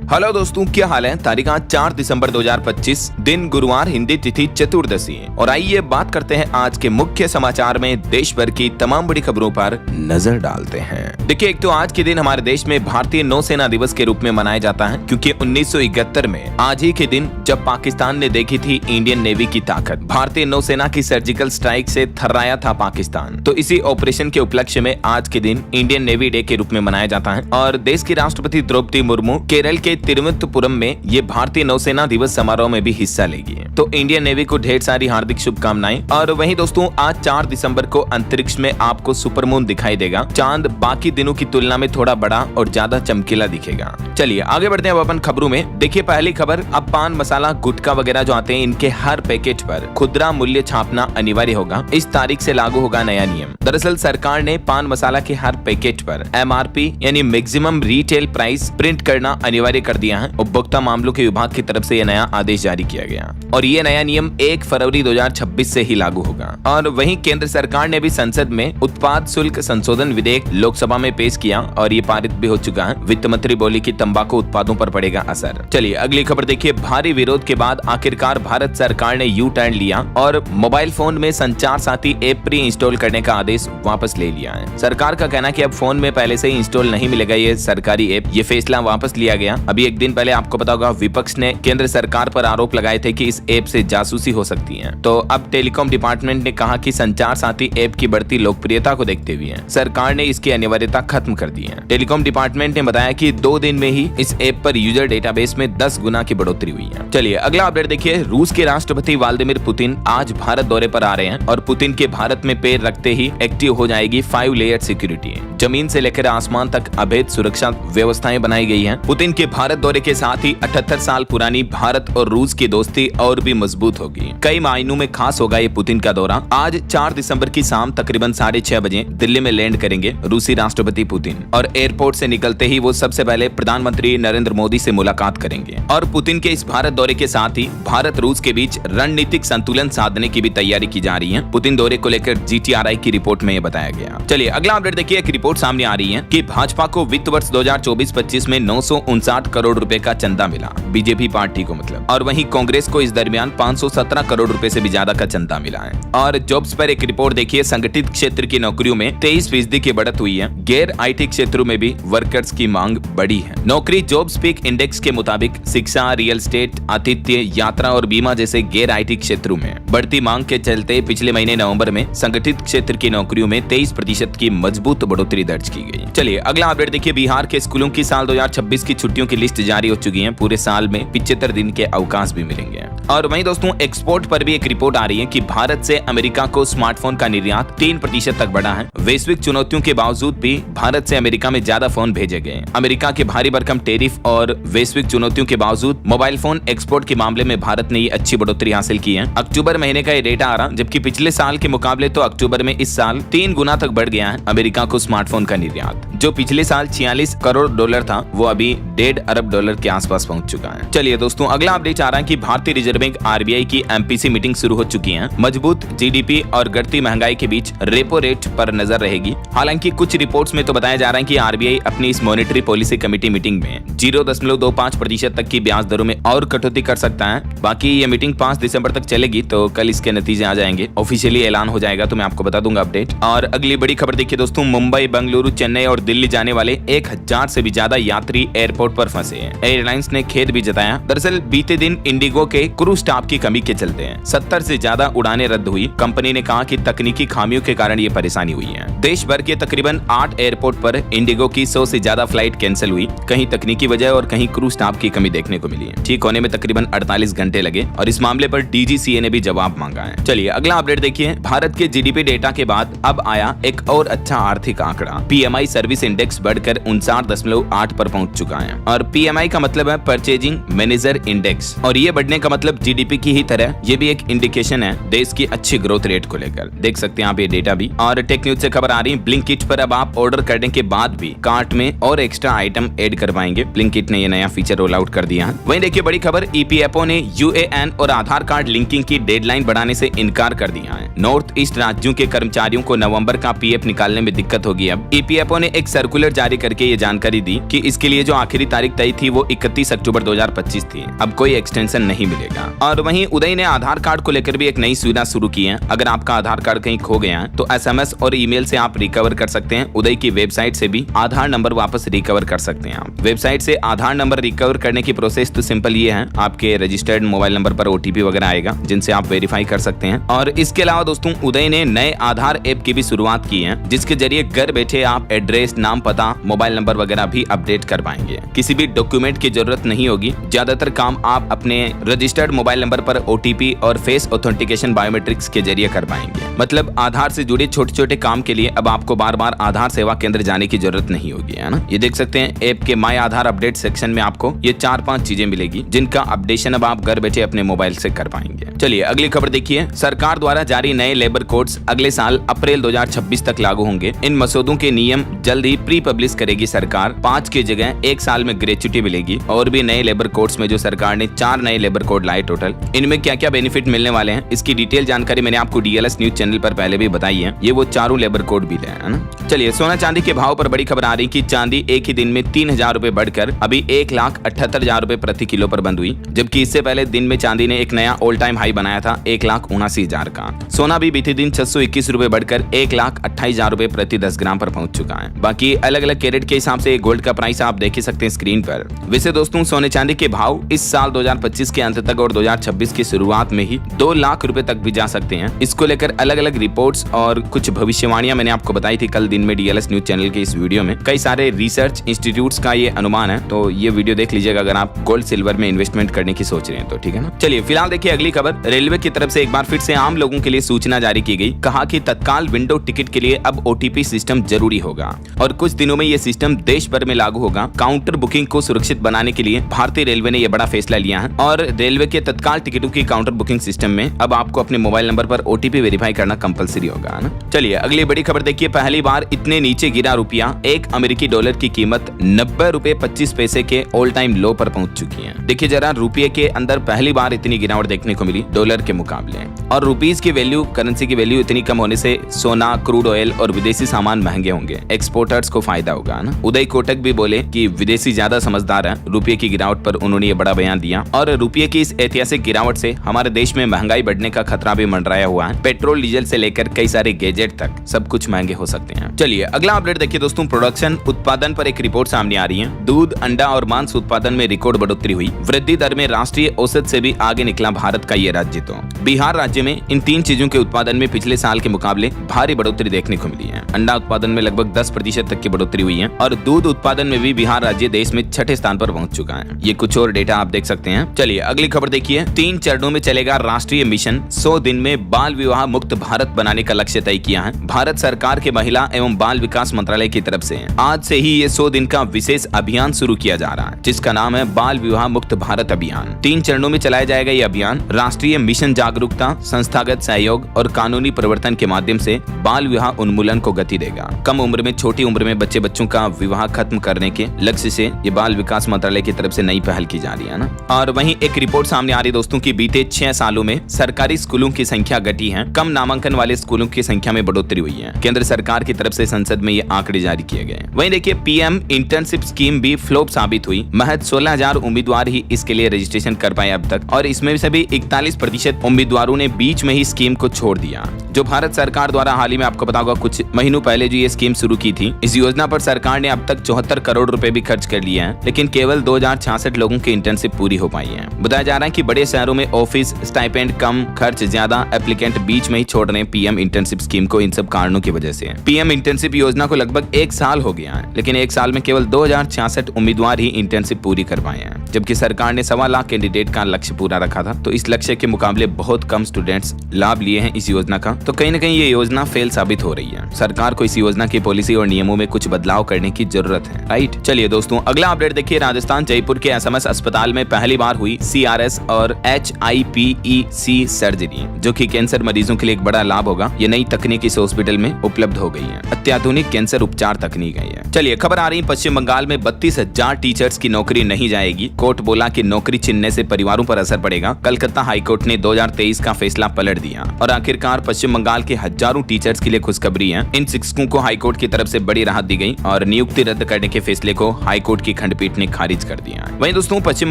Hello दोस्तों, क्या हाल है। तारीख आज 4 दिसंबर 2025, दिन गुरुवार, हिंदी तिथि चतुर्दशी है। और आइए बात करते हैं आज के मुख्य समाचार में देश भर की तमाम बड़ी खबरों पर नजर डालते हैं। देखिए, एक तो आज के दिन हमारे देश में भारतीय नौसेना दिवस के रूप में मनाया जाता है, क्योंकि 1971 में आज ही के दिन जब पाकिस्तान ने देखी थी इंडियन नेवी की ताकत, भारतीय नौसेना की सर्जिकल स्ट्राइक से थर्राया था पाकिस्तान। तो इसी ऑपरेशन के उपलक्ष्य में आज के दिन इंडियन नेवी डे के रूप में मनाया जाता है। और देश की राष्ट्रपति द्रौपदी मुर्मू केरल के तिरुवनंतपुरम में ये भारतीय नौसेना दिवस समारोह में भी हिस्सा लेगी। तो इंडियन नेवी को ढेर सारी हार्दिक शुभकामनाएं। और वहीं दोस्तों, आज 4 दिसंबर को अंतरिक्ष में आपको सुपरमून दिखाई देगा। चांद बाकी दिनों की तुलना में थोड़ा बड़ा और ज्यादा चमकीला दिखेगा। चलिए आगे बढ़ते हैं अब अपन खबरों में। देखिए, पहली खबर, अब पान मसाला गुटखा वगैरह जो आते हैं, इनके हर पैकेट पर खुदरा मूल्य छापना अनिवार्य होगा। इस तारीख से लागू होगा नया नियम। दरअसल सरकार ने पान मसाला के हर पैकेट पर MRP यानी मैक्सिमम रिटेल प्राइस प्रिंट करना अनिवार्य कर दिया है। उपभोक्ता मामलों के विभाग की तरफ से यह नया आदेश जारी किया गया और ये नया नियम 1 फरवरी 2026 से ही लागू होगा। और वहीं केंद्र सरकार ने भी संसद में उत्पाद शुल्क संशोधन विधेयक लोकसभा में पेश किया और ये पारित भी हो चुका है। वित्त मंत्री बोली कि तंबाकू उत्पादों पर पड़ेगा असर। चलिए अगली खबर देखिए। भारी विरोध के बाद आखिरकार भारत सरकार ने यू टर्न लिया और मोबाइल फोन में संचार साथी ऐप प्री इंस्टॉल करने का आदेश वापस ले लिया है। सरकार का कहना है कि अब फोन में पहले से ही इंस्टॉल नहीं मिलेगा ये सरकारी ऐप। ये फैसला वापस लिया गया। अभी एक दिन पहले आपको पता होगा, विपक्ष ने केंद्र सरकार पर आरोप लगाए थे कि इस ऐप से जासूसी हो सकती है। तो अब टेलीकॉम डिपार्टमेंट ने कहा कि संचार साथी ऐप की बढ़ती लोकप्रियता को देखते हुए सरकार ने इसकी अनिवार्यता खत्म कर दी है। टेलीकॉम डिपार्टमेंट ने बताया कि 2 दिन में ही इस ऐप पर यूजर डेटाबेस में 10 गुना की बढ़ोतरी हुई है। चलिए अगला अपडेट देखिए। रूस के राष्ट्रपति व्लादिमीर पुतिन आज भारत दौरे पर आ रहे हैं और पुतिन के भारत में पैर रखते ही एक्टिव हो जाएगी 5 लेयर सिक्योरिटी। जमीन से लेकर आसमान तक अभेद सुरक्षा व्यवस्थाएं बनाई गई हैं। पुतिन के भारत दौरे के साथ ही 78 साल पुरानी भारत और रूस की दोस्ती और भी मजबूत होगी। कई मायनों में खास होगा ये पुतिन का दौरा। आज 4 दिसंबर की शाम तकरीबन 6:30 बजे दिल्ली में लैंड करेंगे रूसी राष्ट्रपति पुतिन और एयरपोर्ट से निकलते ही वो सबसे पहले प्रधानमंत्री नरेंद्र मोदी से मुलाकात करेंगे। और पुतिन के इस भारत दौरे के साथ ही भारत रूस के बीच रणनीतिक संतुलन साधने की भी तैयारी की जा रही है। पुतिन दौरे को लेकर GTRI की रिपोर्ट में ये बताया गया। चलिए अगला अपडेट देखिए। एक रिपोर्ट सामने आ रही है कि भाजपा को वित्त वर्ष 2024-25 में 959 करोड़ रुपए का चंदा मिला, बीजेपी पार्टी को मतलब। और वहीं कांग्रेस को इस दरमियान 517 करोड़ रुपए से भी ज्यादा का चंदा मिला है। और जॉब्स पर एक रिपोर्ट देखिए। संगठित क्षेत्र की नौकरियों में 23% की बढ़त हुई है। गैर IT क्षेत्रों में भी वर्कर्स की मांग बढ़ी है। नौकरी जॉब स्पीक इंडेक्स के मुताबिक शिक्षा, रियल एस्टेट, आतिथ्य, यात्रा और बीमा जैसे गैर IT क्षेत्रों में बढ़ती मांग के चलते पिछले महीने नवंबर में संगठित क्षेत्र की नौकरियों में 23% की मजबूत बढ़ोतरी दर्ज की गई। चलिए अगला अपडेट देखिए। बिहार के स्कूलों की साल 2026 की छुट्टियों की लिस्ट जारी हो चुकी है। पूरे साल में 75 दिन के अवकाश भी मिलेंगे। और वहीं दोस्तों, एक्सपोर्ट पर भी एक रिपोर्ट आ रही है कि भारत से अमेरिका को स्मार्टफोन का निर्यात 3% तक बढ़ा है। वैश्विक चुनौतियों के बावजूद भी भारत से अमेरिका में ज्यादा फोन भेजे गए। अमेरिका के भारी भरकम टैरिफ और वैश्विक चुनौतियों के बावजूद मोबाइल फोन एक्सपोर्ट के मामले में भारत ने ये अच्छी बढ़ोतरी हासिल की है। अक्टूबर महीने का ये डेटा आ रहा, जबकि पिछले साल के मुकाबले तो अक्टूबर में इस साल 3 गुना तक बढ़ गया है अमेरिका को स्मार्टफोन का निर्यात। जो पिछले साल 46 करोड़ डॉलर था, वो अभी 1.5 अरब डॉलर के आसपास पहुंच चुका है। चलिए दोस्तों, अगला अपडेट आ रहा है कि भारतीय रिजर्व बैंक RBI की MPC मीटिंग शुरू हो चुकी है। मजबूत GDP और घटती महंगाई के बीच रेपो रेट पर नजर रहेगी। हालांकि कुछ रिपोर्ट्स में तो बताया जा रहा है कि RBI अपनी इस मॉनेटरी पॉलिसी कमेटी मीटिंग में 0.25% तक की ब्याज दरों में और कटौती कर सकता है। बाकी ये मीटिंग 5 दिसंबर तक चलेगी, तो कल इसके नतीजे आ जाएंगे। ऑफिशियली ऐलान हो जाएगा तो मैं आपको बता दूंगा अपडेट। और अगली बड़ी खबर देखिए दोस्तों। मुंबई, बेंगलुरु, चेन्नई और दिल्ली जाने वाले 1000 से भी ज्यादा यात्री एयरपोर्ट पर फंसे हैं। एयरलाइंस ने खेद भी जताया। दरअसल बीते दिन इंडिगो के क्रू स्टाफ की कमी के चलते 70 से ज्यादा उड़ानें रद्द हुई। कंपनी ने कहा कि तकनीकी खामियों के कारण ये परेशानी हुई है। देश भर के तकरीबन 8 एयरपोर्ट पर इंडिगो की 100 से ज्यादा फ्लाइट कैंसिल हुई। कहीं तकनीकी वजह और कहीं क्रू स्टाफ की कमी देखने को मिली। ठीक होने में तकरीबन 48 घंटे लगे और इस मामले पर DGCA ने भी जवाब मांगा है। चलिए अगला अपडेट देखिए। भारत के GDP डेटा के बाद अब आया एक और अच्छा आर्थिक आंकड़ा। PMI सर्विस इंडेक्स बढ़कर 59.8 पर पहुंच चुका है। और PMI का मतलब है परचेजिंग मैनेजर इंडेक्स, और ये बढ़ने का मतलब मतलब जीडीपी की ही तरह ये भी एक इंडिकेशन है देश की अच्छी ग्रोथ रेट को लेकर। देख सकते हैं आप ये डेटा भी। और टेक न्यूज से खबर आ रही है, ब्लिंकिट पर अब आप ऑर्डर करने के बाद भी कार्ट में और एक्स्ट्रा आइटम ऐड कर पाएंगे। ब्लिंकिट ने ये नया फीचर रोल आउट कर दिया है। वहीं देखिए बड़ी खबर, ईपीएफओ ने यूएएन और आधार कार्ड लिंकिंग की डेडलाइन बढ़ाने से इनकार कर दिया है। नॉर्थ ईस्ट राज्यों के कर्मचारियों को नवंबर का पीएफ निकालने में दिक्कत होगी। अब ईपीएफओ ने एक सर्कुलर जारी करके ये जानकारी दी कि इसके लिए जो आखिरी तारीख तय थी वो 31 अक्टूबर 2025 थी। अब कोई एक्सटेंशन नहीं मिलेगा। और वहीं उदय ने आधार कार्ड को लेकर भी एक नई सुविधा शुरू की है। अगर आपका आधार कार्ड कहीं खो गया है तो एसएमएस और ईमेल से आप रिकवर कर सकते हैं। उदय की वेबसाइट से भी आधार नंबर वापस रिकवर कर सकते हैं। आप वेबसाइट से आधार नंबर रिकवर करने की प्रोसेस तो सिंपल ये है, आपके रजिस्टर्ड मोबाइल नंबर पर ओटीपी वगैरह आएगा जिनसे आप वेरीफाई कर सकते हैं। और इसके अलावा दोस्तों उदय ने नए आधार ऐप की भी शुरुआत की है, जिसके जरिए घर बैठे आप एड्रेस, नाम, पता, मोबाइल नंबर वगैरह भी अपडेट कर पाएंगे। किसी भी डॉक्यूमेंट की जरूरत नहीं होगी। ज्यादातर काम आप अपने रजिस्टर्ड मोबाइल नंबर पर ओटीपी और फेस ऑथेंटिकेशन बायोमेट्रिक्स के जरिए कर पाएंगे। मतलब आधार से जुड़े छोटे छोटे काम के लिए अब आपको बार बार आधार सेवा केंद्र जाने की जरूरत नहीं होगी, है ना। ये देख सकते हैं ऐप के माय आधार अपडेट सेक्शन में आपको ये 4-5 चीजें मिलेगी जिनका अपडेशन अब आप घर बैठे अपने मोबाइल से कर पाएंगे। चलिए अगली खबर देखिए, सरकार द्वारा जारी नए लेबर कोड्स अगले साल अप्रैल 2026 तक लागू होंगे। इन मसौदों के नियम जल्द ही प्री पब्लिश करेगी सरकार। 5 की जगह 1 साल में ग्रेच्युटी मिलेगी। और भी नए लेबर कोड्स में जो सरकार ने 4 नए लेबर कोड लाए टोटल, इनमें क्या क्या बेनिफिट मिलने वाले हैं इसकी डिटेल जानकारी मैंने आपको डीएलएस न्यूज चैनल पर पहले भी बताई है। ये वो चारों लेबर कोड भी है ना। चलिए सोना चांदी के भाव पर बड़ी खबर आ रही कि चांदी एक ही दिन में 3000 रुपए बढ़कर अभी 1,78,000 रुपए प्रति किलो पर बंद हुई, जबकि इससे पहले दिन में चांदी ने एक नया ऑल टाइम हाई बनाया था 1,79,000 का। सोना भी बीते दिन 621 रुपए बढ़कर 1,28,000 रुपए प्रति 10 ग्राम पर पहुंच चुका है। बाकी अलग अलग कैरेट के हिसाब से गोल्ड का प्राइस आप देख ही सकते हैं स्क्रीन पर। वैसे दोस्तों सोने चांदी के भाव इस साल 2025 के अंत तक और 2026 की शुरुआत में ही 2 लाख रुपए तक भी जा सकते हैं। इसको लेकर अलग अलग रिपोर्ट्स और कुछ भविष्यवाणियां मैंने आपको बताई थी कल दिन में डीएलएस न्यूज चैनल के इस वीडियो में। कई सारे रिसर्च इंस्टीट्यूट्स का ये अनुमान है, तो ये वीडियो देख लीजिएगा अगर आप गोल्ड सिल्वर में इन्वेस्टमेंट करने की सोच रहे हैं तो, ठीक है ना। चलिए फिलहाल देखिए अगली खबर, रेलवे की तरफ से एक बार फिर से आम लोगों के लिए सूचना जारी की गई। कहा कि तत्काल विंडो टिकट के लिए अब ओटीपी सिस्टम जरूरी होगा और कुछ दिनों में ये सिस्टम देश भर में लागू होगा। काउंटर बुकिंग को सुरक्षित बनाने के लिए भारतीय रेलवे ने यह बड़ा फैसला लिया है और रेलवे के तत्काल टिकटों की काउंटर बुकिंग सिस्टम में अब आपको अपने मोबाइल नंबर पर ओटीपी वेरीफाई करना कंपलसरी होगा ना। चलिए अगली बड़ी खबर देखिए, पहली बार इतने नीचे गिरा रुपया। 1 अमेरिकी डॉलर की कीमत 90 रुपए 25 पैसे के ऑल टाइम लो पर पहुंच चुकी है। देखिए जरा, रुपये के अंदर पहली बार इतनी गिरावट देखने को मिली डॉलर के मुकाबले। और रुपीस की वैल्यू, करेंसी की वैल्यू इतनी कम होने से सोना, क्रूड ऑयल और विदेशी सामान महंगे होंगे। एक्सपोर्टर्स को फायदा होगा ना। उदय कोटक भी बोले कि विदेशी ज्यादा समझदार है। रुपये की गिरावट पर उन्होंने ये बड़ा बयान दिया। और रुपये की इस ऐतिहासिक गिरावट से हमारे देश में महंगाई बढ़ने का खतरा भी मंडराया हुआ है। पेट्रोल डीजल से लेकर कई सारे गैजेट तक सब कुछ महंगे हो सकते हैं। चलिए अगला अपडेट देखिए दोस्तों, प्रोडक्शन उत्पादन पर एक रिपोर्ट सामने आ रही है। दूध, अंडा और मांस उत्पादन में रिकॉर्ड बढ़ोतरी हुई। वृद्धि दर में राष्ट्रीय औसत से भी आगे निकला भारत का ये राज्य। तो बिहार राज्य में इन 3 चीजों के उत्पादन में पिछले साल के मुकाबले भारी बढ़ोतरी देखने को मिली है। अंडा उत्पादन में लगभग 10% तक की बढ़ोतरी हुई है और दूध उत्पादन में भी बिहार राज्य देश में 6ठे स्थान पर पहुंच चुका है। ये कुछ और डेटा आप देख सकते हैं। चलिए अगली खबर देखिए, 3 चरणों में चलेगा राष्ट्रीय मिशन। 100 दिन में बाल विवाह मुक्त भारत बनाने का लक्ष्य तय किया है भारत सरकार के महिला एवं बाल विकास मंत्रालय की तरफ से। आज से ही ये 100 दिन का विशेष अभियान शुरू किया जा रहा है जिसका नाम है बाल विवाह मुक्त भारत अभियान। 3 चरणों में चलाया जाएगा ये अभियान। राष्ट्रीय मिशन जागरूकता, संस्थागत सहयोग और कानूनी परिवर्तन के माध्यम से बाल विवाह उन्मूलन को गति देगा। कम उम्र में, छोटी उम्र में बच्चों का विवाह खत्म करने के लक्ष्य से ये बाल विकास मंत्रालय की तरफ से नई पहल की जा रही है ना। और वहीं एक रिपोर्ट सामने आ रही दोस्तों की बीते 6 सालों में सरकारी स्कूलों की संख्या घटी है। कम नामांकन वाले स्कूलों की संख्या में बढ़ोतरी हुई है। केंद्र सरकार की तरफ से संसद में ये आंकड़े जारी किए गए। वहीं देखिए पीएम इंटर्नशिप स्कीम भी फ्लॉप साबित हुई। महज 16,000 उम्मीदवार ही इसके लिए रजिस्ट्रेशन कर पाए अब तक और इसमें से भी 41% उम्मीदवारों ने बीच में ही स्कीम को छोड़ दिया। जो भारत सरकार द्वारा हाल ही में आपको पता होगा कुछ महीनों पहले जो ये स्कीम शुरू की थी, इस योजना पर सरकार ने अब तक 74 करोड़ रुपए भी खर्च कर लिए हैं, लेकिन केवल 2066 लोगों की इंटर्नशिप पूरी हो पाई है। बताया जा रहा है कि बड़े शहरों में ऑफिस स्टाइपेंड कम, खर्च ज्यादा, एप्लीकेंट बीच में ही छोड़ रहे हैं पीएम इंटर्नशिप स्कीम को इन सब कारणों की वजह से। पीएम इंटर्नशिप योजना को लगभग 1 साल हो गया है, लेकिन 1 साल में केवल 2066 उम्मीदवार ही इंटर्नशिप पूरी कर पाए हैं, जबकि सरकार ने 1.25 लाख कैंडिडेट का लक्ष्य पूरा रखा था। तो इस लक्ष्य के मुकाबले बहुत कम स्टूडेंट्स लाभ लिए हैं इस योजना का। तो कहीं न कहीं ये योजना फेल साबित हो रही है। सरकार को इस योजना की पॉलिसी और नियमों में कुछ बदलाव करने की जरूरत है, राइट। चलिए दोस्तों अगला अपडेट देखिए, राजस्थान जयपुर के एसएमएस अस्पताल में पहली बार हुई CRS और HIPEC सर्जरी, जो कि कैंसर मरीजों के लिए एक बड़ा लाभ होगा। ये नई तकनीक इस हॉस्पिटल में उपलब्ध हो गई है। अत्याधुनिक कैंसर उपचार तकनीक है ये। चलिए खबर आ रही, पश्चिम बंगाल में 32,000 टीचर्स की नौकरी नहीं जाएगी। कोर्ट बोला कि नौकरी छीनने से परिवारों पर असर पड़ेगा। कलकत्ता हाईकोर्ट ने 2023 का फैसला पलट दिया और आखिरकार पश्चिम बंगाल के हजारों टीचर्स के लिए खुशखबरी है। इन शिक्षकों को हाईकोर्ट की तरफ से बड़ी राहत दी गई और नियुक्ति रद्द करने के फैसले को हाईकोर्ट की खंडपीठ ने खारिज कर दिया। वहीं दोस्तों, पश्चिम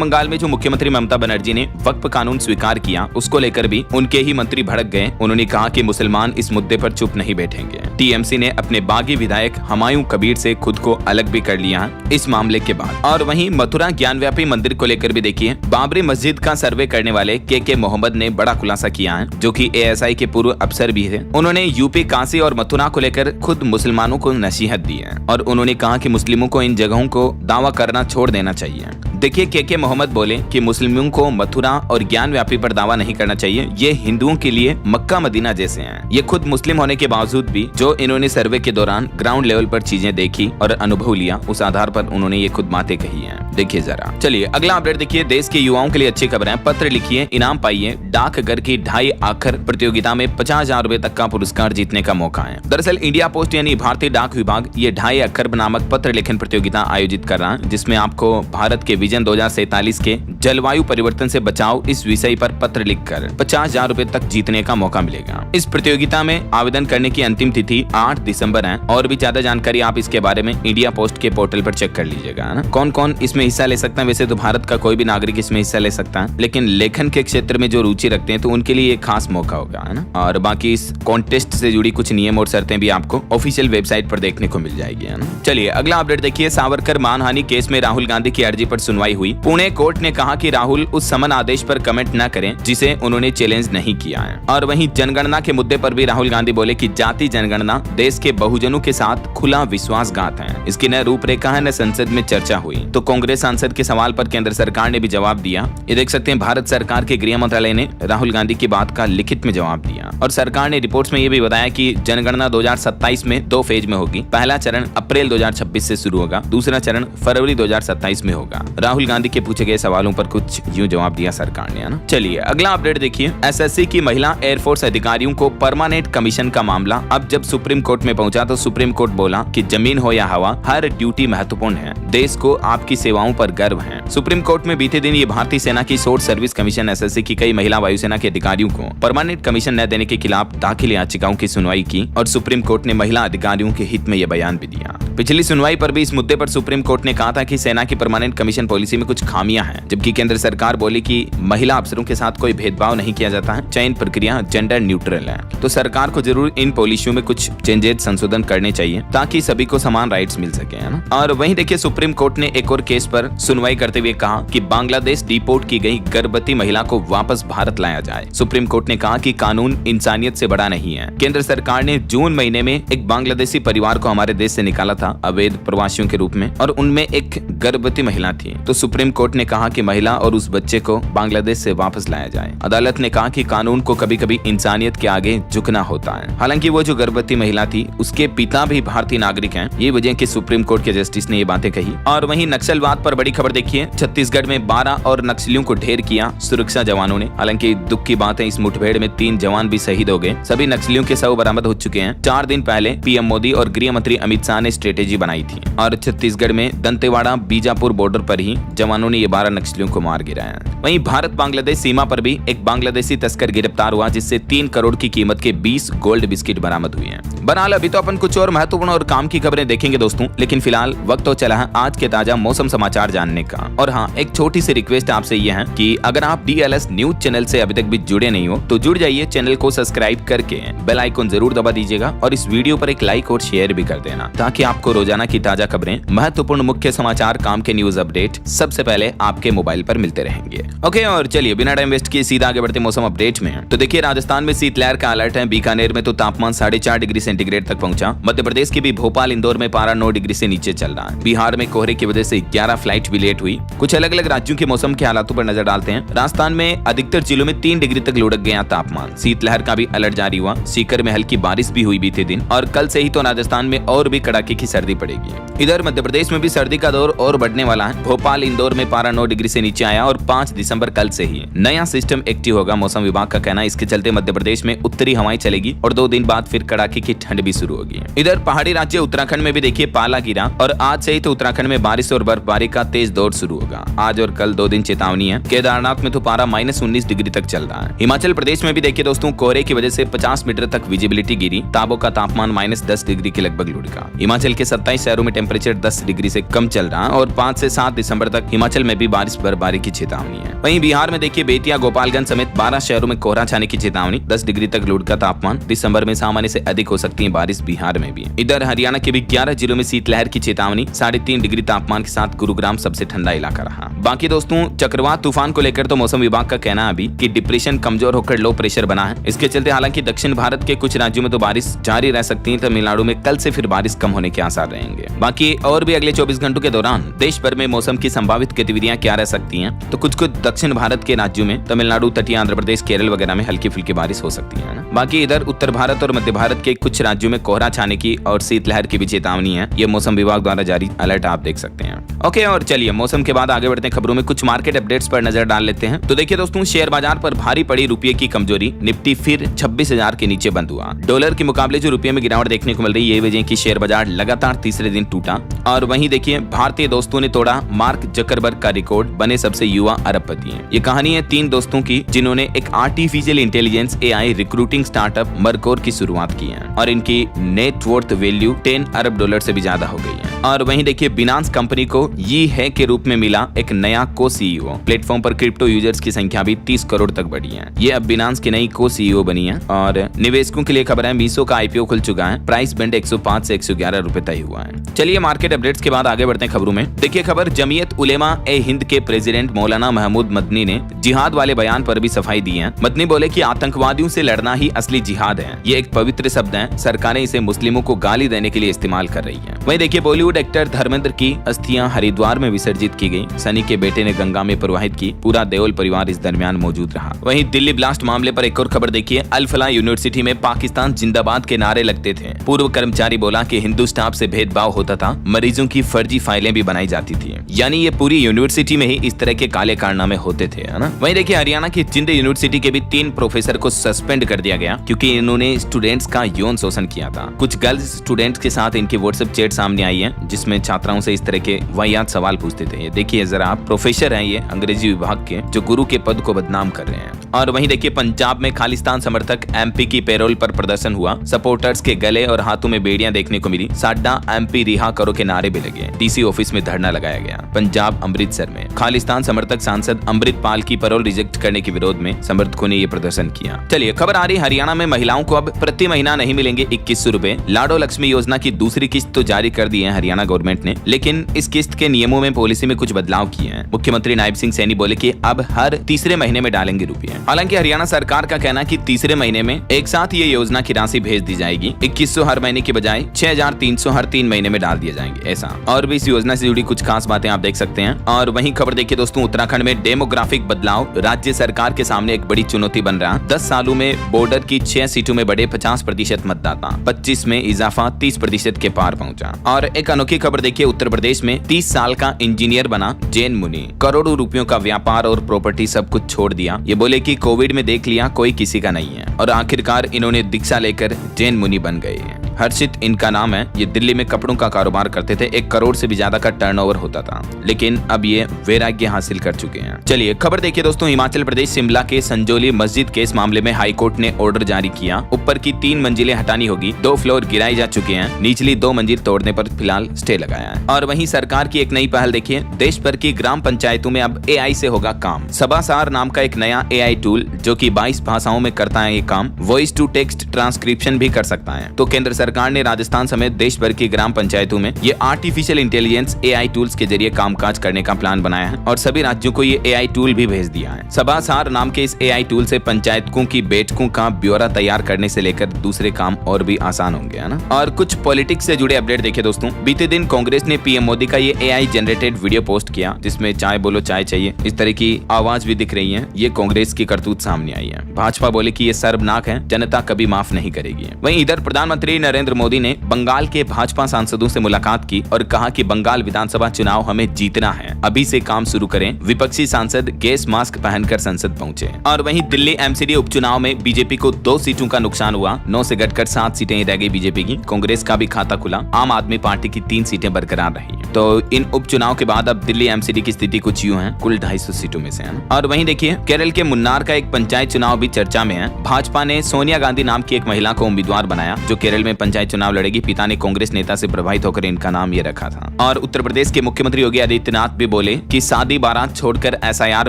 बंगाल में जो मुख्यमंत्री ममता बनर्जी ने वक्फ कानून स्वीकार किया, उसको लेकर भी उनके ही मंत्री भड़क गए। उन्होंने कहा कि मुसलमान इस मुद्दे पर चुप नहीं बैठेंगे। टीएमसी ने अपने बागी विधायक हुमायूं कबीर से खुद को अलग भी कर लिया है इस मामले के बाद। और वहीं मथुरा ज्ञानव्यापी मंदिर को लेकर भी देखिए, बाबरी मस्जिद का सर्वे करने वाले के मोहम्मद ने बड़ा खुलासा किया है, जो कि ASI के पूर्व अफसर भी थे। उन्होंने यूपी, काशी और मथुरा को लेकर खुद मुसलमानों को नसीहत दी है और उन्होंने कहा कि मुस्लिमों को इन जगहों को दावा करना छोड़ देना चाहिए। देखिए, के मोहम्मद बोले कि मुस्लिमों को मथुरा और ज्ञानव्यापी पर दावा नहीं करना चाहिए। ये हिंदुओं के लिए मक्का मदीना जैसे हैं। ये खुद मुस्लिम होने के बावजूद भी जो इन्होंने सर्वे के दौरान ग्राउंड लेवल पर चीजें देखी और अनुभव लिया, उस आधार पर उन्होंने ये खुद बातें कही हैं। देखिए जरा। चलिए अगला अपडेट देखिए, देश के युवाओं के लिए अच्छी खबर है। पत्र लिखिए, इनाम पाइए। डाकघर की 2.5 आखर प्रतियोगिता में 50,000 रुपए तक का पुरस्कार जीतने का मौका है। दरअसल इंडिया पोस्ट यानी भारतीय डाक विभाग ये 2.5 अखर नामक पत्र लेखन प्रतियोगिता आयोजित कर रहा है, जिसमें आपको भारत के विजन 2047 के जलवायु परिवर्तन से बचाव इस विषय पर पत्र लिखकर 50,000 रुपए तक जीतने का मौका मिलेगा। इस प्रतियोगिता में आवेदन करने की अंतिम तिथि 8 दिसंबर है। और भी ज्यादा जानकारी आप इसके बारे में इंडिया पोस्ट के पोर्टल पर चेक कर लीजिएगा ना। कौन कौन इसमें हिस्सा ले सकता है? वैसे तो भारत का कोई भी नागरिक इसमें हिस्सा ले सकता है, लेकिन लेखन के क्षेत्र में जो रुचि रखते हैं तो उनके लिए एक खास मौका होगा, है ना। और बाकी इस कॉन्टेस्ट से जुड़ी कुछ नियम और शर्तें भी आपको ऑफिशियल वेबसाइट पर देखने को मिल जाएगी, है ना। चलिए अगला अपडेट देखिए, सावरकर मानहानि केस में राहुल गांधी की अर्जी पर सुनवाई हुई। पुणे कोर्ट ने कहा कि राहुल उस समन आदेश पर कमेंट न करें जिसे उन्होंने चैलेंज नहीं किया है। और वहीं जनगणना के मुद्दे पर भी राहुल गांधी बोले कि जाति जनगणना देश के बहुजनों के साथ खुला विश्वासघात है। इसकी न रूपरेखा है न संसद में चर्चा हुई। तो कांग्रेस सांसद के सवाल पर केंद्र सरकार ने भी जवाब दिया। ये देख सकते हैं, भारत सरकार के गृह मंत्रालय ने राहुल गांधी की बात का लिखित में जवाब दिया और सरकार ने रिपोर्ट्स में ये भी बताया कि जनगणना 2027 में 2 फेज में होगी। पहला चरण अप्रैल 2026 से शुरू होगा, दूसरा चरण फरवरी 2027 में होगा। राहुल गांधी के पूछे गए सवालों पर कुछ यूं जवाब दिया सरकार ने, है ना। चलिए अगला अपडेट देखिए, SSC की महिला एयरफोर्स अधिकारियों को परमानेंट कमीशन का मामला अब जब सुप्रीम कोर्ट में पहुंचा तो सुप्रीम कोर्ट बोला कि जमीन हो या हवा, हर ड्यूटी महत्वपूर्ण है। देश को आपकी सेवाओं पर गर्व है। सुप्रीम कोर्ट में बीते दिन ये भारतीय सेना की शॉर्ट सर्विस कमीशन SSC की कई महिला वायुसेना के अधिकारियों को परमानेंट कमीशन न देने के खिलाफ दाखिल याचिकाओं की सुनवाई की और सुप्रीम कोर्ट ने महिला अधिकारियों के हित में यह बयान भी दिया। पिछली सुनवाई पर भी इस मुद्दे पर सुप्रीम कोर्ट ने कहा था कि सेना की परमानेंट कमीशन पॉलिसी में कुछ खामियां हैं, जबकि केंद्र सरकार बोली कि महिला अफसरों के साथ कोई भेदभाव नहीं किया जाता है, चयन प्रक्रिया जेंडर न्यूट्रल है। तो सरकार को जरूर इन पॉलिसियों में कुछ चेंजेस संशोधन करने चाहिए ताकि सभी को समान राइट्स मिल सके, है ना। और वहीं देखिए, सुप्रीम कोर्ट ने एक और केस पर सुनवाई करते हुए कहा कि बांग्लादेश डिपोर्ट की गई गर्भवती महिला को वापस भारत लाया जाए। सुप्रीम कोर्ट ने कहा कि कानून इंसानियत से बड़ा नहीं है। केंद्र सरकार ने जून महीने में एक बांग्लादेशी परिवार को हमारे देश से निकाला था अवैध प्रवासियों के रूप में, और उनमें एक गर्भवती महिला थी। तो सुप्रीम कोर्ट ने कहा कि महिला और उस बच्चे को बांग्लादेश से वापस लाया जाए। अदालत ने कहा कि कानून को कभी कभी इंसानियत के आगे झुकना होता है। हालांकि वो जो गर्भवती महिला थी उसके पिता भी भारतीय नागरिक हैं। ये वजह कि सुप्रीम कोर्ट के जस्टिस ने ये बातें कही। और वहीं नक्सलवाद पर बड़ी खबर देखिए, छत्तीसगढ़ में 12 और नक्सलियों को ढेर किया सुरक्षा जवानों ने। हालांकि दुख की बात है, इस मुठभेड़ में 3 जवान भी शहीद हो गए। सभी नक्सलियों के शव बरामद हो चुके हैं। 4 दिन पहले पीएम मोदी और गृह मंत्री अमित शाह ने स्ट्रेटेजी बनाई थी और छत्तीसगढ़ में दंतेवाड़ा बीजापुर बॉर्डर पर ही जवानों ने ये 12 नक्सलियों को मार गिराया। वहीं भारत बांग्लादेश सीमा पर भी एक बांग्लादेशी तस्कर गिरफ्तार हुआ, जिससे 3 करोड़ की कीमत के 20 गोल्ड बिस्किट बरामद हुए हैं। बहरहाल अभी तो अपन कुछ और महत्वपूर्ण और काम की खबरें देखेंगे दोस्तों, लेकिन फिलहाल वक्त तो चला है आज के ताजा मौसम समाचार जानने का। और हाँ, एक छोटी सी रिक्वेस्ट आपसे ये है कि अगर आप DLS न्यूज चैनल से अभी तक भी जुड़े नहीं हो तो जुड़ जाइए, चैनल को सब्सक्राइब करके बेल आइकन जरूर दबा दीजिएगा और इस वीडियो पर एक लाइक और शेयर भी कर देना, ताकि आपको रोजाना की ताजा खबरें, महत्वपूर्ण मुख्य समाचार, काम के न्यूज अपडेट सबसे पहले आपके मोबाइल पर मिलते रहेंगे। ओके, और चलिए बिना टाइम वेस्ट किए सीधा आगे बढ़ते मौसम अपडेट में। तो देखिए, राजस्थान में शीतलहर का अलर्ट है। बीकानेर में तो तापमान 4.5 डिग्री सेंटीग्रेड तक पहुंचा। मध्य प्रदेश के भी भोपाल, इंदौर में पारा 9 डिग्री से नीचे चल रहा है। बिहार में कोहरे की वजह से 11 फ्लाइट भी लेट हुई। कुछ अलग अलग राज्यों के मौसम के हालातों पर नजर डालते हैं। राजस्थान में अधिकतर जिलों में 3 डिग्री तक लुढ़क गया तापमान। शीतलहर का भी अलर्ट जारी हुआ। सीकर में हल्की बारिश भी हुई बीते दिन और कल से ही तो राजस्थान में और भी कड़ाके की सर्दी पड़ेगी। इधर मध्य प्रदेश में भी सर्दी का दौर और बढ़ने वाला है। भोपाल, इंदौर में पारा 9 डिग्री से नीचे आया और 5 दिसंबर कल से ही नया सिस्टम एक्टिव होगा, मौसम विभाग का कहना है। इसके चलते मध्य प्रदेश में उत्तरी हवाएं चलेगी और 2 दिन बाद फिर कड़ाके की ठंड भी शुरू होगी। इधर पहाड़ी राज्य उत्तराखंड में भी देखिए पाला गिरा और आज से ही तो उत्तराखंड में बारिश और बर्फबारी का तेज दौर शुरू होगा। आज और कल 2 दिन चेतावनी है। केदारनाथ में तो पारा -19 डिग्री तक चल रहा है। हिमाचल प्रदेश में भी देखिए दोस्तों कोहरे की वजह से 50 मीटर तक विजिबिलिटी गिरी। ताबो का तापमान -10 डिग्री के लगभग लुढ़का। हिमाचल के 27 शहरों में टेम्परेचर 10 डिग्री से कम चल रहा है और 5 से 7 दिसंबर तक हिमाचल में भी बारिश बर्फबारी की चेतावनी है। वहीं बिहार में देखिए बेतिया, गोपालगंज समेत 12 शहरों में कोहरा छाने की चेतावनी। 10 डिग्री तक लुढ़का तापमान। दिसंबर में सामान्य से अधिक हो सकती है बारिश बिहार में भी। इधर हरियाणा के भी 11 जिलों में शीतलहर की चेतावनी। 3.5 डिग्री तापमान के साथ गुरुग्राम सबसे ठंडा इलाका रहा। बाकी दोस्तों चक्रवात तूफान को लेकर तो मौसम विभाग का कहना है अभी कि डिप्रेशन कमजोर होकर लो प्रेशर बना है। इसके चलते हालांकि दक्षिण भारत के कुछ राज्यों में तो बारिश जारी रह सकती है। तमिलनाडु में कल से फिर बारिश कम होने के आसार रहेंगे। बाकी और भी अगले 24 घंटों के दौरान देश भर में मौसम की संभावित गतिविधियां क्या रह सकती हैं, तो कुछ दक्षिण भारत के राज्यों में तमिलनाडु, तटीय आंध्र प्रदेश, केरल वगैरह में हल्की फुल्की बारिश हो सकती है। बाकी इधर उत्तर भारत और मध्य भारत के कुछ राज्यों में कोहरा छाने की और शीतलहर की भी चेतावनी है। ये मौसम विभाग द्वारा जारी अलर्ट आप देख सकते हैं। ओके, और चलिए मौसम के बाद आगे बढ़ते हैं खबरों में। कुछ मार्केट अपडेट्स पर नजर डाल लेते हैं। तो देखिए दोस्तों शेयर बाजार पर भारी पड़ी रुपये की कमजोरी। निफ्टी फिर 26,000 के नीचे बंद हुआ। डॉलर के मुकाबले जो रुपये में गिरावट देखने को मिल रही है, ये वजह की शेयर बाजार लगातार तीसरे दिन टूटा। और वहीं देखिए भारतीय दोस्तों ने तोड़ा मार्क जकरबर्ग का रिकॉर्ड, बने सबसे युवा अरबपति हैं। ये कहानी है 3 दोस्तों की जिन्होंने एक artificial intelligence AI recruiting startup Mercor की शुरुआत की है और इनकी नेटवर्थ वैल्यू $10 अरब से भी ज्यादा हो गई है। और वहीं देखिए बिनांस कंपनी को ये है के रूप में मिला एक नया को CEO। प्लेटफॉर्म पर क्रिप्टो यूजर्स की संख्या भी 30 करोड़ तक बढ़ी है। ये अब बिनांस की नई को CEO बनी है। और निवेशकों के लिए खबर है मीशो का IPO खुल चुका है। प्राइस बैंड 105 से 111 रुपए तय हुआ है। चलिए मार्केट अपडेट्स के बाद आगे बढ़ते हैं खबरों में। देखिए खबर जमीयत उलेमा ए हिंद के प्रेसिडेंट मौलाना महमूद मदनी ने जिहाद वाले बयान पर भी सफाई दी है। मदनी बोले कि आतंकवादियों से लड़ना ही असली जिहाद है। ये एक पवित्र शब्द है। सरकारें इसे मुस्लिमों को गाली देने के लिए इस्तेमाल कर रही है। वहीं देखिए बॉलीवुड एक्टर धर्मेंद्र की अस्थियां हरिद्वार में विसर्जित की गई। सनी के बेटे ने गंगा में प्रवाहित की। पूरा देओल परिवार इस दरमियान मौजूद रहा। वहीं दिल्ली ब्लास्ट मामले पर एक और खबर देखिए। अल फलाह यूनिवर्सिटी में पाकिस्तान जिंदाबाद के नारे लगते थे। पूर्व कर्मचारी बोला कि हिंदू स्टाफ से भेदभाव होता था। मरीजों की फर्जी फाइलें भी बनाई जाती थी। यानी ये पूरी यूनिवर्सिटी में ही इस तरह के काले कारनामे होते थे, है ना। वहीं देखिए हरियाणा की जिंद यूनिवर्सिटी के भी 3 प्रोफेसर को सस्पेंड कर दिया गया क्योंकि इन्होंने स्टूडेंट्स का यौन शोषण किया था। कुछ गर्ल्स स्टूडेंट्स के साथ इनकी व्हाट्सएप चैट सामने आई है जिसमें छात्राओं से इस तरह के वाहियात सवाल पूछते थे। ये देखिए जरा, आप प्रोफेसर हैं ये अंग्रेजी विभाग के जो गुरु के पद को बदनाम कर रहे हैं। और वहीं देखिए पंजाब में खालिस्तान समर्थक MP की पैरोल पर प्रदर्शन हुआ। सपोर्टर्स के गले और हाथों में बेड़ियां देखने को मिली। साडा MP रिहा करो के नारे भी लगे। DC ऑफिस में धरना लगाया गया। पंजाब अमृतसर में खालिस्तान समर्थक सांसद अमृतपाल की पैरोल रिजेक्ट करने के विरोध में समर्थकों ने ये प्रदर्शन किया। चलिए खबर आ रही हरियाणा में महिलाओं को अब प्रति महीना नहीं मिलेंगे 2100 रुपए। लाडो लक्ष्मी योजना की दूसरी किस्त तो जारी कर दी है हरियाणा गवर्नमेंट ने, लेकिन इस किस्त के नियमों में पॉलिसी में कुछ बदलाव किए हैं। मुख्यमंत्री नायब सिंह सैनी बोले कि अब हर तीसरे महीने में डालेंगे रुपए। हालांकि हरियाणा सरकार का कहना है कि तीसरे महीने में एक साथ ये योजना की राशि भेज दी जाएगी। 2100 हर महीने की बजाय 6300 हर 3 महीने में डाल दिए जाएंगे ऐसा। और भी इस योजना से जुड़ी कुछ खास बातें आप देख सकते हैं। और वहीं खबर देखिए दोस्तों उत्तराखंड में डेमोग्राफिक बदलाव राज्य सरकार के सामने एक बड़ी चुनौती बन रहा। 10 सालों में बॉर्डर की 6 सीटों में बढ़े 50% मतदाता। 25 में इजाफा 30% के पार पहुंचा। और एक अनोखी खबर देखिए उत्तर प्रदेश में 30 साल का इंजीनियर बना जैन मुनि। करोड़ों रुपयों का व्यापार और प्रॉपर्टी सब कुछ छोड़ दिया। ये बोले कि कोविड में देख लिया कोई किसी का नहीं है और आखिरकार इन्होंने दीक्षा लेकर जैन मुनि बन गए हैं। हर्षित इनका नाम है। ये दिल्ली में कपड़ों का कारोबार करते थे। 1 करोड़ से भी ज्यादा का टर्नओवर होता था, लेकिन अब ये वैराग्य हासिल कर चुके हैं। चलिए खबर देखिए दोस्तों हिमाचल प्रदेश शिमला के संजोली मस्जिद केस मामले में हाईकोर्ट ने ऑर्डर जारी किया। ऊपर की 3 मंजिलें हटानी होगी। 2 फ्लोर गिराए जा चुके हैं। निचली 2 मंजिल तोड़ने पर फिलहाल स्टे लगाया है। और वहीं सरकार की एक नई पहल देखिए। देश भर की ग्राम पंचायतों में अब AI से होगा काम। सभासार नाम का एक नया AI टूल जो कि 22 भाषाओं में करता है ये काम। वॉइस टू टेक्स्ट ट्रांसक्रिप्शन भी कर सकता है। तो केंद्र सरकार ने राजस्थान समेत देश भर की ग्राम पंचायतों में ये आर्टिफिशियल इंटेलिजेंस AI टूल्स के जरिए कामकाज करने का प्लान बनाया है और सभी राज्यों को ये AI टूल भी भेज दिया है। सभासार नाम के इस AI टूल से पंचायतों की बैठकों का ब्यौरा तैयार करने से लेकर दूसरे काम और भी आसान होंगे, है ना। और कुछ पॉलिटिक्स से जुड़े अपडेट देखिए दोस्तों। बीते दिन कांग्रेस ने PM मोदी का ये AI जनरेटेड वीडियो पोस्ट किया जिसमें चाय बोलो चाय चाहिए इस तरह की आवाज भी दिख रही है। ये कांग्रेस की करतूत सामने आई है। भाजपा बोले कि ये शर्मनाक है, जनता कभी माफ नहीं करेगी। वहीं इधर प्रधानमंत्री नरेंद्र मोदी ने बंगाल के भाजपा सांसदों से मुलाकात की और कहा कि बंगाल विधानसभा चुनाव हमें जीतना है, अभी से काम शुरू करें। विपक्षी सांसद गैस मास्क पहनकर संसद पहुंचे। और वहीं दिल्ली MCD उपचुनाव में बीजेपी को 2 सीटों का नुकसान हुआ। 9 से घटकर 7 सीटें रह गई बीजेपी की। कांग्रेस का भी खाता खुला। आम आदमी पार्टी की 3 सीटें बरकरार रही हैं। तो इन उपचुनाव के बाद अब दिल्ली MCD की स्थिति कुछ यूं है, कुल 250 सीटों में से है। और वहीं देखिए केरल के मुन्नार का एक पंचायत चुनाव भी चर्चा में है। भाजपा ने सोनिया गांधी नाम की एक महिला को उम्मीदवार बनाया जो केरल में पंचायत चुनाव लड़ेगी। पिता ने कांग्रेस नेता से प्रभावित होकर इनका नाम ये रखा था। और उत्तर प्रदेश के मुख्यमंत्री योगी आदित्यनाथ भी बोले कि शादी बारात छोड़कर SIR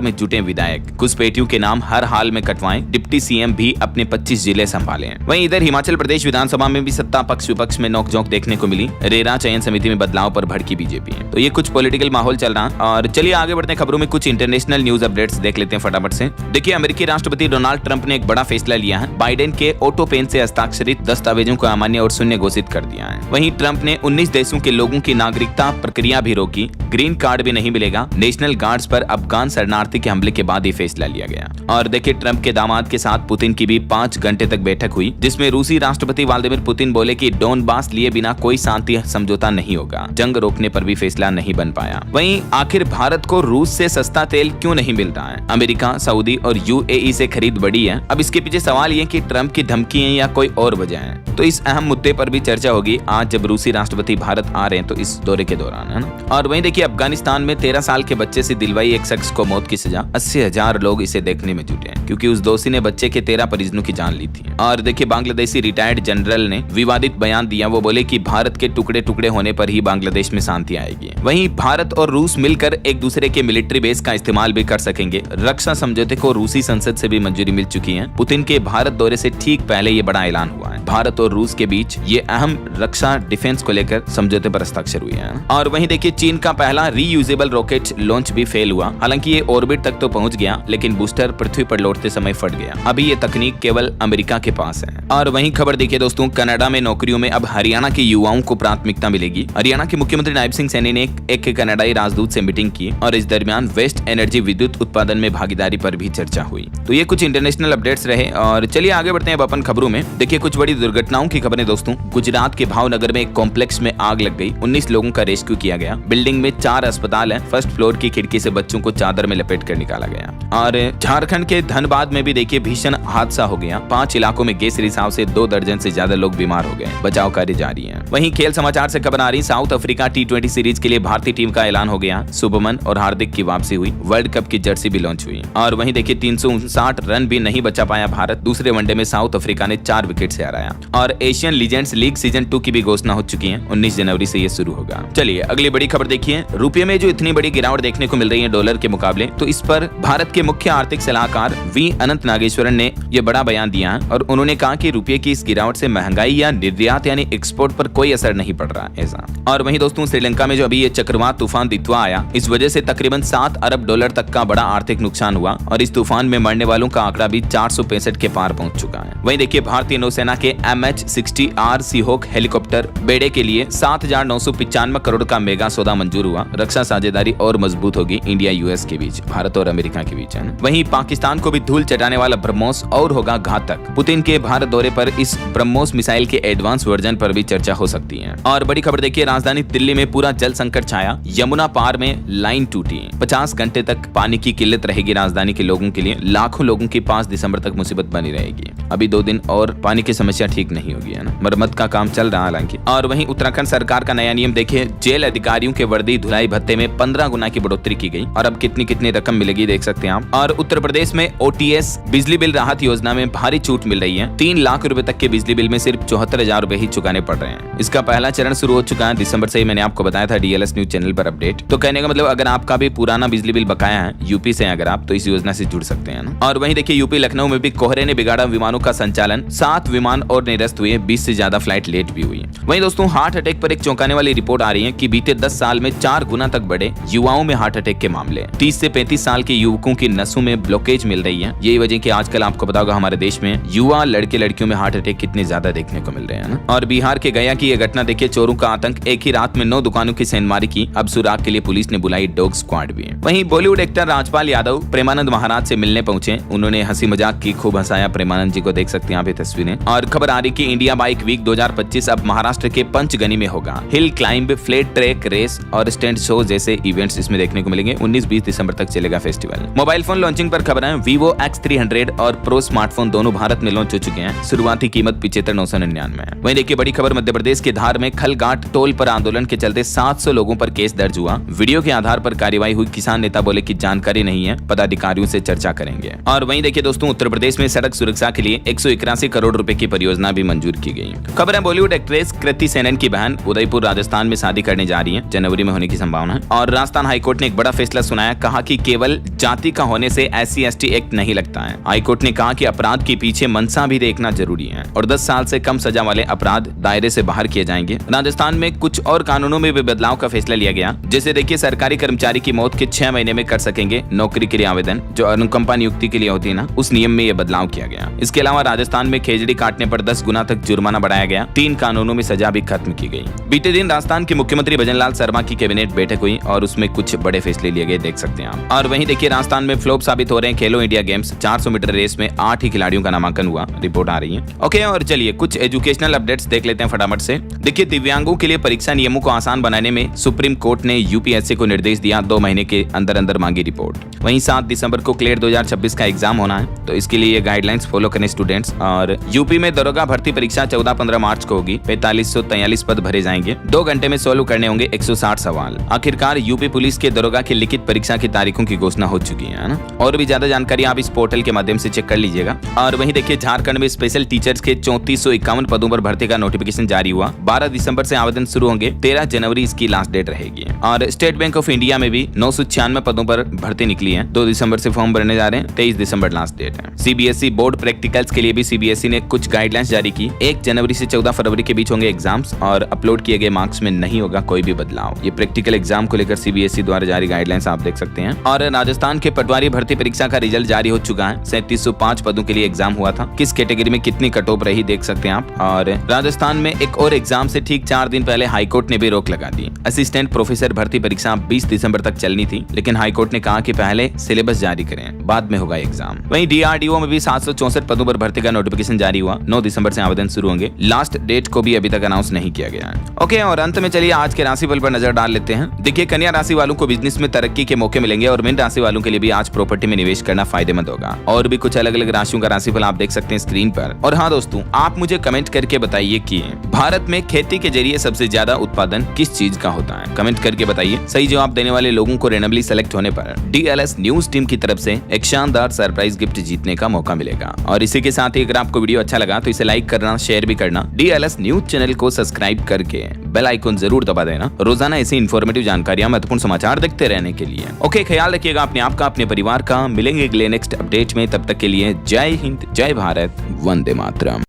में जुटे विधायक, घुसपैठियों के नाम हर हाल में कटवाएं। डिप्टी CM भी अपने 25 जिले संभाले। वहीं इधर हिमाचल प्रदेश विधानसभा में भी सत्ता पक्ष विपक्ष में नोकझोंक देखने को मिली। रेरा चयन समिति में बदलाव पर भड़की बीजेपी है। तो ये कुछ पॉलिटिकल माहौल चल रहा है। और चलिए आगे बढ़ते हैं खबरों में। कुछ इंटरनेशनल न्यूज अपडेट्स देख लेते हैं फटाफट से। देखिए अमेरिकी राष्ट्रपति डोनाल्ड ट्रंप ने एक बड़ा फैसला लिया है। बाइडेन के ऑटो पेन से हस्ताक्षरित दस्तावेजों को अमान्य और शून्य घोषित कर दिया है। वहीं ट्रंप ने 19 देशों के लोगों की नागरिकता प्रक्रिया भी रोकी। ग्रीन कार्ड भी नहीं मिलेगा। नेशनल गार्ड्स पर अफगान शरणार्थी के हमले के बाद ये फैसला लिया गया। और देखिए ट्रंप के दामाद के साथ पुतिन की भी 5 घंटे तक बैठक हुई जिसमें रूसी राष्ट्रपति व्लादिमीर पुतिन बोले कि डोनबास लिए बिना कोई शांति समझौता नहीं होगा। जंग रोकने पर भी फैसला नहीं बन पाया। वहीं आखिर भारत को रूस से सस्ता तेल क्यों नहीं मिल रहा है? अमेरिका, सऊदी और UAE से खरीद बढ़ी है। अब इसके पीछे सवाल ये कि ट्रंप की धमकी है या कोई और वजह है। तो इस अहम मुद्दे पर भी चर्चा होगी आज जब रूसी राष्ट्रपति भारत आ रहे हैं तो इस दौरे के दौरान, है ना। और वहीं देखिए अफगानिस्तान में 13 साल के बच्चे से दिलवाई एक शख्स को मौत की सजा। 80,000 लोग इसे देखने में जुटे हैं क्योंकि उस दोषी ने बच्चे के 13 परिजनों की जान ली थी। और देखिए बांग्लादेशी रिटायर्ड जनरल ने विवादित बयान दिया। वो बोले कि भारत के टुकड़े टुकड़े होने पर ही बांग्लादेश में शांति आएगी। वहीं भारत और रूस मिलकर एक दूसरे के मिलिट्री बेस का इस्तेमाल भी कर सकेंगे। रक्षा समझौते को रूसी संसद से भी मंजूरी मिल चुकी है। पुतिन के भारत दौरे से ठीक पहले ये बड़ा ऐलान हुआ है। भारत और रूस के बीच ये अहम रक्षा डिफेंस को लेकर समझौते पर हस्ताक्षर हुए हैं। और वहीं देखिए चीन का पहला रीयूजेबल रॉकेट लॉन्च भी फेल हुआ। हालांकि ये ऑर्बिट तक तो पहुंच गया लेकिन बूस्टर पृथ्वी पर लौटते समय फट गया। अभी ये तकनीक केवल अमेरिका के पास है। और वहीं खबर देखिए दोस्तों, कनाडा में नौकरियों में अब हरियाणा के युवाओं को प्राथमिकता मिलेगी। हरियाणा के मुख्यमंत्री नायब सिंह सैनी ने एक कनाडाई राजदूत से मीटिंग की और इस दरमियान वेस्ट एनर्जी विद्युत उत्पादन में भागीदारी पर भी चर्चा हुई। तो ये कुछ इंटरनेशनल अपडेट्स रहे। और चलिए आगे बढ़ते हैं अब अपन खबरों में। देखिए कुछ बड़ी दुर्घटनाओं की खबरें दोस्तों। गुजरात के भावनगर में एक कॉम्प्लेक्स में आग लग गई। 19 लोगों का रेस्क्यू किया गया। बिल्डिंग में 4 अस्पताल है। फर्स्ट फ्लोर की खिड़की से बच्चों को चादर में लपेट कर निकाला गया। और झारखंड के धनबाद में भी देखिए भीषण हादसा हो गया। 5 इलाकों में गैस रिसाव से 2 दर्जन से ज्यादा लोग बीमार हो गए। बचाव कार्य जारी है। वहीं खेल समाचार से खबर आ रही, साउथ अफ्रीका T20 सीरीज के लिए भारतीय टीम का ऐलान हो गया। शुभमन और हार्दिक की वापसी हुई। वर्ल्ड कप की जर्सी भी लॉन्च हुई। और वहीं देखिए 359 रन भी नहीं बचा पाया भारत। दूसरे वनडे में साउथ अफ्रीका ने 4 विकेट से हराया। और एशियन लीजेंड्स लीग सीजन 2 की भी घोषणा हो चुकी है। 19 जनवरी से ये शुरू होगा। चलिए अगली बड़ी खबर देखिए। रुपये में जो इतनी बड़ी गिरावट देखने को मिल रही है डॉलर के मुकाबले, तो इस पर भारत के मुख्य आर्थिक सलाहकार V अनंत नागेश्वरन ने यह बड़ा बयान दिया है। और उन्होंने कहा कि रुपये की इस गिरावट से महंगाई या निर्यात यानी एक्सपोर्ट पर कोई असर नहीं पड़ रहा ऐसा। और वहीं दोस्तों श्रीलंका में जो अभी ये चक्रवात तूफान दितवा आया, इस वजह से तकरीबन 7 अरब डॉलर तक का बड़ा आर्थिक नुकसान हुआ। और इस तूफान में मरने वालों का आंकड़ा भी 465 के पार पहुंच चुका है। वहीं देखिए भारतीय नौसेना के MH-60R सीहोक हेलीकॉप्टर बेड़े के लिए 7,995 करोड़ का मेगा सौदा मंजूर हुआ। रक्षा साझेदारी और मजबूत होगी इंडिया US के बीच, भारत और अमेरिका के बीच, है ना। वहीं पाकिस्तान को भी धूल चटाने वाला ब्रह्मोस और होगा घातक। पुतिन के भारत दौरे पर इस ब्रह्मोस मिसाइल के एडवांस वर्जन पर भी चर्चा हो सकती है। और बड़ी खबर देखिए, राजधानी दिल्ली में पूरा जल संकट छाया। यमुना पार में लाइन टूटी। 50 घंटे तक पानी की किल्लत रहेगी राजधानी के लोगों के लिए। लाखों लोगों की 5 दिसंबर तक मुसीबत बनी रहेगी। अभी 2 दिन और पानी की समस्या ठीक नहीं होगी, है ना। मरम्मत का काम चल रहा है हालांकि। और वहीं उत्तराखंड सरकार का नया नियम देखिए, जेल अधिकारियों के वर्दी धुलाई भत्ते में 15 गुना की बढ़ोतरी की गई। और अब कितनी रकम मिलेगी देख सकते हैं आप। और उत्तर प्रदेश में OTS बिजली बिल राहत योजना में भारी छूट मिल रही है। 3 लाख रुपए तक के बिजली बिल में सिर्फ 74,000 रुपए ही चुकाने पड़ रहे हैं। इसका पहला चरण शुरू हो चुका है दिसंबर से ही। मैंने आपको बताया था DLS न्यूज चैनल पर अपडेट। तो कहने का मतलब अगर आपका भी पुराना बिजली बिल बकाया है यूपी से, अगर आप तो इस योजना से जुड़ सकते हैं ना। और वहीं देखिए यूपी लखनऊ में भी कोहरे ने बिगाड़ा विमानों का संचालन। 7 विमान और निरस्त हुए। 20 से ज्यादा फ्लाइट लेट भी हुई। वहीं दोस्तों हार्ट अटैक पर एक चौंकाने वाली रिपोर्ट आ रही है कि बीते 10 साल में 4 गुना तक बढ़े युवाओं में हार्ट अटैक के मामले। 30 से 35 साल के युवकों की नसों में ब्लॉकेज मिल रही है। यही वजह कि आजकल आपको पता होगा हमारे देश में युवा लड़के लड़कियों में हार्ट अटैक कितने ज्यादा देखने को मिल रहे हैं ना। और बिहार के गया की यह घटना देखिए, चोरों का आतंक, एक ही रात में 9 दुकानों की सेंधमारी की। अब सुराग के लिए पुलिस ने बुलाई डॉग स्क्वाड भी। वहीं बॉलीवुड एक्टर राजपाल यादव प्रेमानंद महाराज से मिलने पहुंचे। उन्होंने हंसी मजाक की, खूब हंसाया प्रेमानंद जी को, देख सकते हैं आप ये तस्वीरें। और खबर आ रही कि इंडिया बाइक वीक 2025 अब महाराष्ट्र के पंचगनी में होगा। Hill climb, flat track race और स्टैंड शो जैसे इवेंट्स इसमें देखने को मिलेंगे। 19-20 दिसंबर तक चलेगा फेस्टिवल। मोबाइल फोन लॉन्चिंग पर खबर है, Vivo X300 और प्रो स्मार्टफोन दोनों भारत में लॉन्च हो चुके हैं। शुरुआती कीमत 75,999 है। वहीं देखिए बड़ी खबर, मध्य प्रदेश के धार में खलघाट टोल पर आंदोलन के चलते 700 लोगों पर केस दर्ज हुआ। वीडियो के आधार पर कार्रवाई हुई। किसान नेता बोले कि जानकारी नहीं है, पदाधिकारियों से चर्चा करेंगे। और वहीं देखिए दोस्तों उत्तर प्रदेश में सड़क सुरक्षा के लिए 181 करोड़ रुपए की परियोजना भी मंजूर की गई। खबर है बॉलीवुड एक्ट्रेस कृति सेनन की बहन उदयपुर राजस्थान में शादी करने जा रही है। जनवरी में होने की संभावना है। और राजस्थान हाईकोर्ट ने एक बड़ा फैसला सुनाया। कहा कि केवल जाति का होने से SC/ST एक्ट नहीं लगता है। हाईकोर्ट ने कहा कि अपराध के पीछे मंशा भी देखना जरूरी है और 10 साल से कम सजा वाले अपराध दायरे से बाहर किए जाएंगे। राजस्थान में कुछ और कानूनों में भी बदलाव का फैसला लिया गया। जैसे देखिए सरकारी कर्मचारी की मौत के 6 महीने में कर सकेंगे नौकरी के लिए आवेदन, जो अनुकंपा नियुक्ति के लिए होती है ना, उस नियम में यह बदलाव किया गया। इसके अलावा राजस्थान में खेजड़ी काटने पर 10 गुना तक जुर्माना बढ़ाया गया। 3 कानूनों में सजा भी खत्म की गई। बीते दिन राजस्थान के मुख्यमंत्री भजनलाल शर्मा की कैबिनेट बैठक हुई और उसमें कुछ बड़े फैसले लिए गए, देख सकते हैं आप। और वहीं देखिए राजस्थान में फ्लॉप साबित हो रहे हैं खेलो इंडिया गेम्स। 400 मीटर रेस में 8 ही खिलाड़ियों का नामांकन हुआ, रिपोर्ट आ रही है। ओके, और चलिए कुछ एजुकेशनल अपडेट्स देख लेते हैं फटाफट से। देखिए दिव्यांगों के लिए परीक्षा नियमों को आसान बनाने में सुप्रीम कोर्ट ने UPSC को निर्देश दिया, 2 महीने के अंदर अंदर मांगी रिपोर्ट। वहीं 7 दिसंबर को क्लेट 2026 का एग्जाम होना है, तो इसके लिए ये गाइडलाइंस फॉलो करें स्टूडेंट्स। और यूपी में दरोगा भर्ती परीक्षा 14-15 मार्च को होगी। 4543 पद भरे जाएंगे। 2 घंटे में सोल्व करने होंगे 160 सवाल। आखिरकार यूपी पुलिस के दरोगा की लिखित परीक्षा की तारीखों की घोषणा हो चुकी है ना। और भी ज्यादा जानकारी आप इस पोर्टल के माध्यम से चेक कर लीजिएगा। और वहीं देखिए झारखंड में स्पेशल टीचर्स के 3451 पदों पर भर्ती का नोटिफिकेशन जारी हुआ। 12 दिसंबर से आवेदन शुरू होंगे। 13 जनवरी इसकी लास्ट डेट रहेगी। और स्टेट बैंक ऑफ इंडिया में भी 996 पदों पर भर्ती निकली है। 2 दिसंबर से फॉर्म भरने जा रहे हैं। 23 दिसंबर लास्ट डेट है। CBSE बोर्ड प्रैक्टिकल्स के लिए भी CBSE ने कुछ गाइडलाइंस जारी की। 1 जनवरी से 14 फरवरी के बीच होंगे एग्जाम्स और अपलोड किए गए मार्क्स में नहीं होगा कोई भी बदलाव। ये प्रैक्टिकल एग्जाम को लेकर CBSE द्वारा जारी गाइडलाइंस आप देख सकते हैं। और राजस्थान के पटवारी भर्ती परीक्षा का रिजल्ट जारी हो चुका है। 3705 पदों के लिए एग्जाम हुआ था। किस कैटेगरी में कितनी कट ऑफ रही देख सकते हैं आप। और राजस्थान में एक और एग्जाम से ठीक 4 दिन पहले हाईकोर्ट ने भी रोक लगा दी। असिस्टेंट प्रोफेसर भर्ती परीक्षा 20 दिसंबर तक चलनी थी, लेकिन हाईकोर्ट ने कहा कि पहले सिलेबस जारी करें, बाद में होगा एग्जाम। वहीं DRDO में भी 764 पदों पर भर्ती का नोटिफिकेशन जारी हुआ। 9 दिसंबर से आवेदन शुरू होंगे। लास्ट डेट को भी अभी तक अनाउंस नहीं किया गया है। ओके, और अंत में चलिए आज के राशिफल पर नजर डाल लेते हैं। देखिए कन्या राशि वालों को बिजनेस में तरक्की के मौके मिलेंगे और मीन राशि वालों के लिए भी आज प्रॉपर्टी में निवेश करना फायदेमंद होगा। और भी कुछ अलग अलग राशियों का राशिफल आप देख सकते हैं स्क्रीन पर। और हाँ दोस्तों, आप मुझे कमेंट करके बताइए कि भारत में खेती के जरिए सबसे ज्यादा उत्पादन किस चीज का होता है। कमेंट करके बताइए। सही जवाब देने वाले लोगों को रैंडमली सेलेक्ट होने पर DLS न्यूज टीम की तरफ से एक शानदार सरप्राइज गिफ्ट जीतने का मौका मिलेगा। और इसी के साथ ही अगर आपको वीडियो अच्छा लगा तो इसे लाइक करना, शेयर भी करना। DLS न्यूज चैनल को सब्सक्राइब करके बेल आइकन जरूर दबा देना, रोजाना ऐसी इंफॉर्मेटिव जानकारियां, महत्वपूर्ण समाचार देखते रहने के लिए। ओके, ख्याल रखिएगा अपने आप का, अपने परिवार का। मिलेंगे अगले नेक्स्ट अपडेट में, तब तक के लिए जय हिंद, जय भारत, वंदे मातरम।